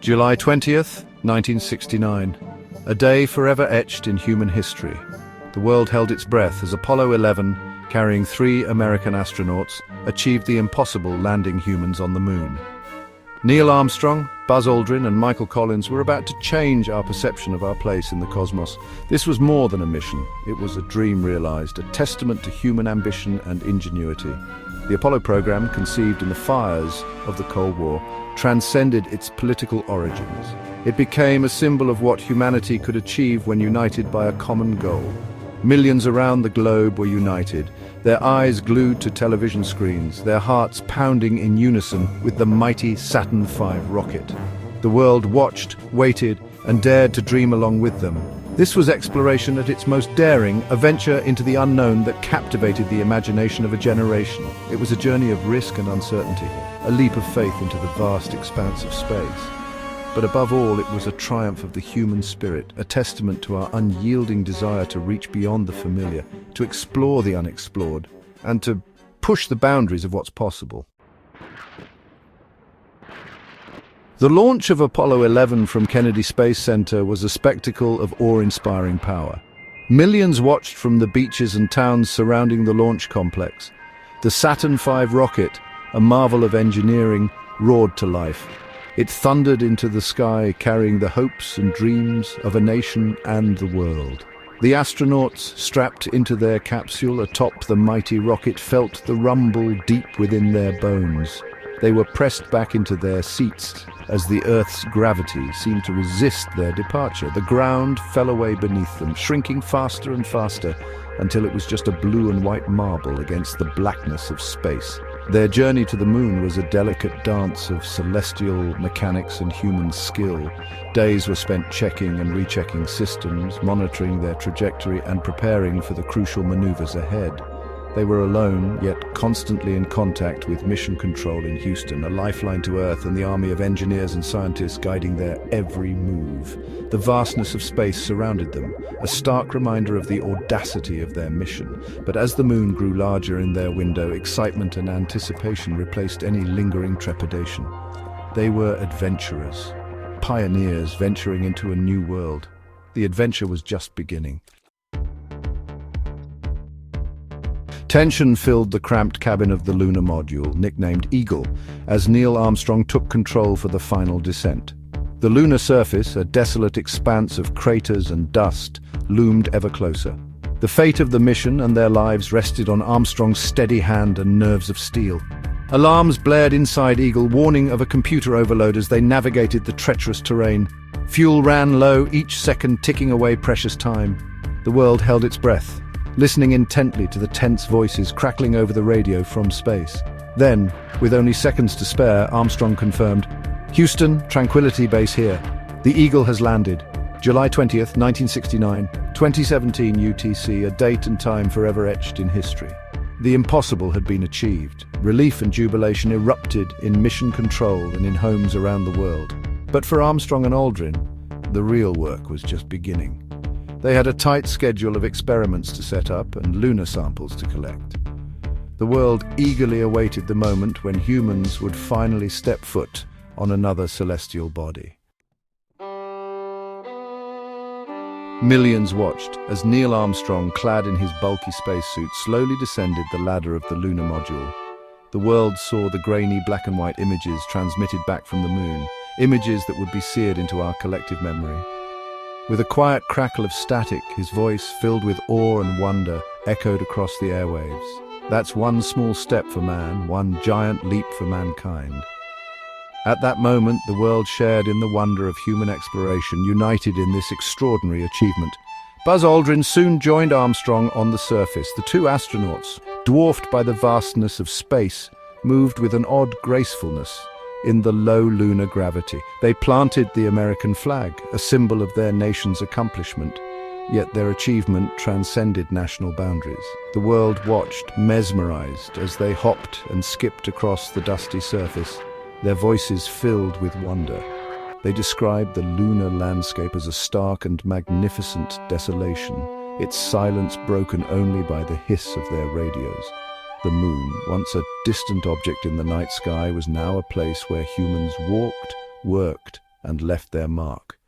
July 20th, 1969. A day forever etched in human history. The world held its breath as Apollo 11, carrying 3 American astronauts, achieved the impossible, landing humans on the moon. Neil Armstrong, Buzz Aldrin and Michael Collins were about to change our perception of our place in the cosmos. This was more than a mission. It was a dream realized, a testament to human ambition and ingenuity. The Apollo program, conceived in the fires of the Cold War, transcended its political origins. It became a symbol of what humanity could achieve when united by a common goal. Millions around the globe were united, their eyes glued to television screens, their hearts pounding in unison with the mighty Saturn V rocket. The world watched, waited, and dared to dream along with them. This was exploration at its most daring, a venture into the unknown that captivated the imagination of a generation. It was a journey of risk and uncertainty, a leap of faith into the vast expanse of space. But above all, it was a triumph of the human spirit, a testament to our unyielding desire to reach beyond the familiar, to explore the unexplored, and to push the boundaries of what's possible. The launch of Apollo 11 from Kennedy Space Center was a spectacle of awe-inspiring power. Millions watched from the beaches and towns surrounding the launch complex. The Saturn V rocket, a marvel of engineering, roared to life. It thundered into the sky, carrying the hopes and dreams of a nation and the world. The astronauts, strapped into their capsule atop the mighty rocket, felt the rumble deep within their bones. They were pressed back into their seats as the Earth's gravity seemed to resist their departure. The ground fell away beneath them, shrinking faster and faster until it was just a blue and white marble against the blackness of space. Their journey to the moon was a delicate dance of celestial mechanics and human skill. Days were spent checking and rechecking systems, monitoring their trajectory and preparing for the crucial maneuvers ahead. They were alone, yet constantly in contact with Mission Control in Houston, a lifeline to Earth and the army of engineers and scientists guiding their every move. The vastness of space surrounded them, a stark reminder of the audacity of their mission. But as the moon grew larger in their window, excitement and anticipation replaced any lingering trepidation. They were adventurers, pioneers venturing into a new world. The adventure was just beginning. Tension filled the cramped cabin of the lunar module, nicknamed Eagle, as Neil Armstrong took control for the final descent. The lunar surface, a desolate expanse of craters and dust, loomed ever closer. The fate of the mission and their lives rested on Armstrong's steady hand and nerves of steel. Alarms blared inside Eagle, warning of a computer overload as they navigated the treacherous terrain. Fuel ran low, each second ticking away precious time. The world held its breath, listening intently to the tense voices crackling over the radio from space. Then, with only seconds to spare, Armstrong confirmed, "Houston, Tranquility Base here. The Eagle has landed. July 20th, 1969, 2017 UTC, a date and time forever etched in history." The impossible had been achieved. Relief and jubilation erupted in Mission Control and in homes around the world. But for Armstrong and Aldrin, the real work was just beginning. They had a tight schedule of experiments to set up and lunar samples to collect. The world eagerly awaited the moment when humans would finally step foot on another celestial body. Millions watched as Neil Armstrong, clad in his bulky spacesuit, slowly descended the ladder of the lunar module. The world saw the grainy black and white images transmitted back from the moon, images that would be seared into our collective memory. With a quiet crackle of static, his voice, filled with awe and wonder, echoed across the airwaves. That's one small step for man, one giant leap for mankind. At that moment, the world shared in the wonder of human exploration, united in this extraordinary achievement. Buzz Aldrin soon joined Armstrong on the surface. The two astronauts, dwarfed by the vastness of space, moved with an odd gracefulness in the low lunar gravity. They planted the American flag, a symbol of their nation's accomplishment, yet their achievement transcended national boundaries. The world watched, mesmerized, as they hopped and skipped across the dusty surface, their voices filled with wonder. They described the lunar landscape as a stark and magnificent desolation, its silence broken only by the hiss of their radios. The moon, once a distant object in the night sky, was now a place where humans walked, worked, and left their mark.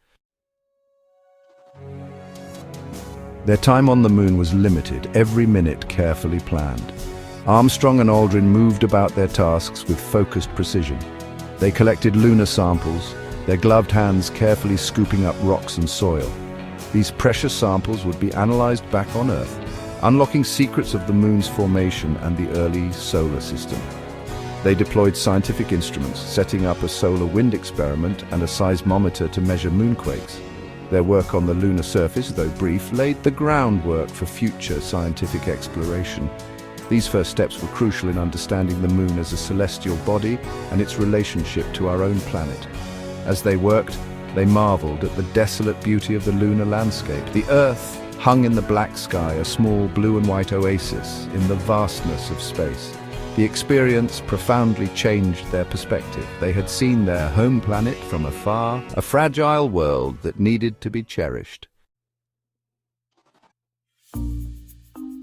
Their time on the moon was limited, every minute carefully planned. Armstrong and Aldrin moved about their tasks with focused precision. They collected lunar samples, their gloved hands carefully scooping up rocks and soil. These precious samples would be analyzed back on Earth, unlocking secrets of the moon's formation and the early solar system. They deployed scientific instruments, setting up a solar wind experiment and a seismometer to measure moonquakes. Their work on the lunar surface, though brief, laid the groundwork for future scientific exploration. These first steps were crucial in understanding the moon as a celestial body and its relationship to our own planet. As they worked, they marveled at the desolate beauty of the lunar landscape. The Earth hung in the black sky, a small blue and white oasis in the vastness of space. The experience profoundly changed their perspective. They had seen their home planet from afar, a fragile world that needed to be cherished.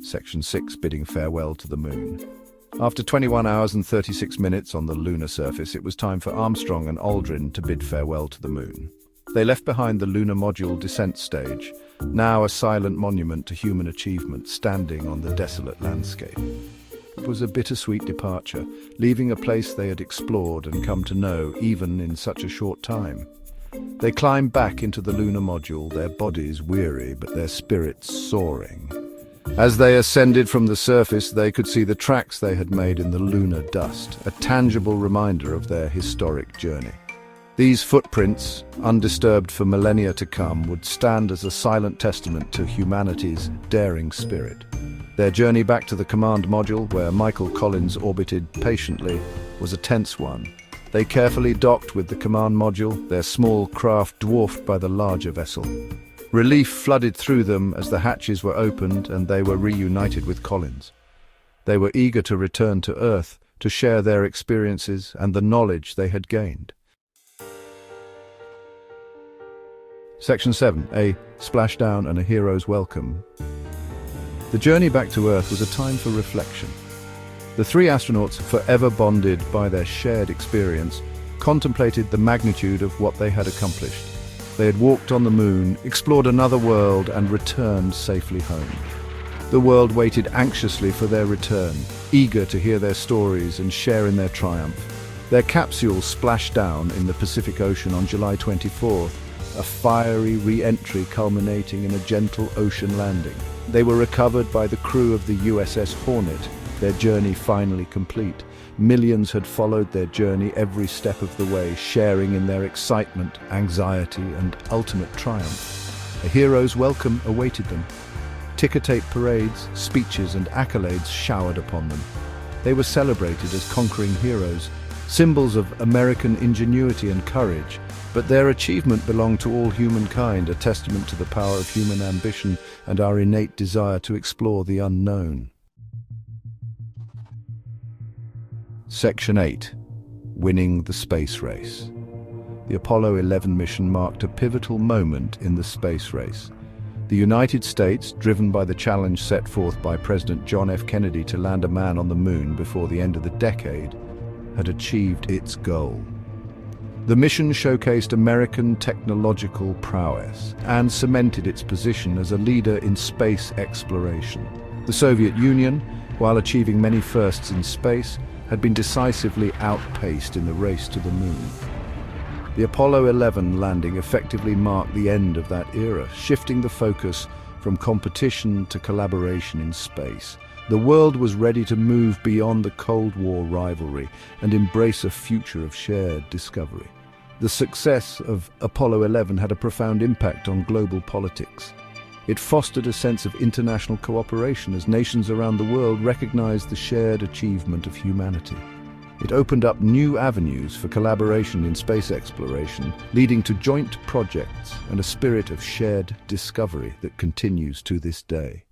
Section 6, bidding farewell to the moon. After 21 hours and 36 minutes on the lunar surface, it was time for Armstrong and Aldrin to bid farewell to the moon. They left behind the lunar module descent stage, now a silent monument to human achievement, standing on the desolate landscape. It was a bittersweet departure, leaving a place they had explored and come to know even in such a short time. They climbed back into the lunar module, their bodies weary but their spirits soaring. As they ascended from the surface, they could see the tracks they had made in the lunar dust, a tangible reminder of their historic journey. These footprints, undisturbed for millennia to come, would stand as a silent testament to humanity's daring spirit. Their journey back to the command module, where Michael Collins orbited patiently, was a tense one. They carefully docked with the command module, their small craft dwarfed by the larger vessel. Relief flooded through them as the hatches were opened and they were reunited with Collins. They were eager to return to Earth, to share their experiences and the knowledge they had gained. Section 7, a splashdown and a hero's welcome. The journey back to Earth was a time for reflection. The three astronauts, forever bonded by their shared experience, contemplated the magnitude of what they had accomplished. They had walked on the moon, explored another world, and returned safely home. The world waited anxiously for their return, eager to hear their stories and share in their triumph. Their capsule splashed down in the Pacific Ocean on July 24th, a fiery re-entry culminating in a gentle ocean landing. They were recovered by the crew of the USS Hornet, their journey finally complete. Millions had followed their journey every step of the way, sharing in their excitement, anxiety, and ultimate triumph. A hero's welcome awaited them. Ticker-tape parades, speeches, and accolades showered upon them. They were celebrated as conquering heroes, symbols of American ingenuity and courage, but their achievement belonged to all humankind, a testament to the power of human ambition and our innate desire to explore the unknown. Section 8. Winning the space race. The Apollo 11 mission marked a pivotal moment in the space race. The United States, driven by the challenge set forth by President John F. Kennedy to land a man on the moon before the end of the decade, had achieved its goal. The mission showcased American technological prowess and cemented its position as a leader in space exploration. The Soviet Union, while achieving many firsts in space, had been decisively outpaced in the race to the moon. The Apollo 11 landing effectively marked the end of that era, shifting the focus from competition to collaboration in space. The world was ready to move beyond the Cold War rivalry and embrace a future of shared discovery. The success of Apollo 11 had a profound impact on global politics. It fostered a sense of international cooperation as nations around the world recognized the shared achievement of humanity. It opened up new avenues for collaboration in space exploration, leading to joint projects and a spirit of shared discovery that continues to this day.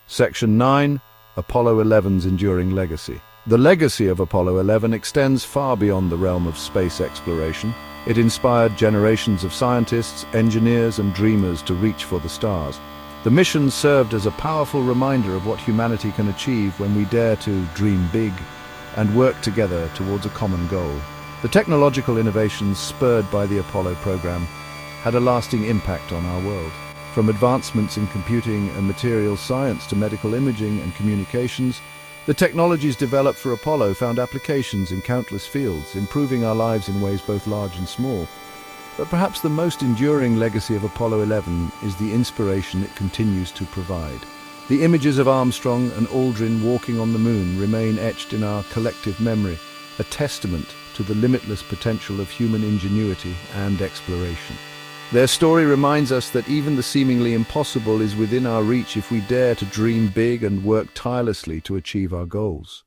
Section 9. Apollo 11's enduring legacy. The legacy of Apollo 11 extends far beyond the realm of space exploration. It inspired generations of scientists, engineers, and dreamers to reach for the stars. The mission served as a powerful reminder of what humanity can achieve when we dare to dream big and work together towards a common goal. The technological innovations spurred by the Apollo program had a lasting impact on our world. From advancements in computing and materials science to medical imaging and communications, the technologies developed for Apollo found applications in countless fields, improving our lives in ways both large and small. But perhaps the most enduring legacy of Apollo 11 is the inspiration it continues to provide. The images of Armstrong and Aldrin walking on the moon remain etched in our collective memory, a testament to the limitless potential of human ingenuity and exploration. Their story reminds us that even the seemingly impossible is within our reach if we dare to dream big and work tirelessly to achieve our goals.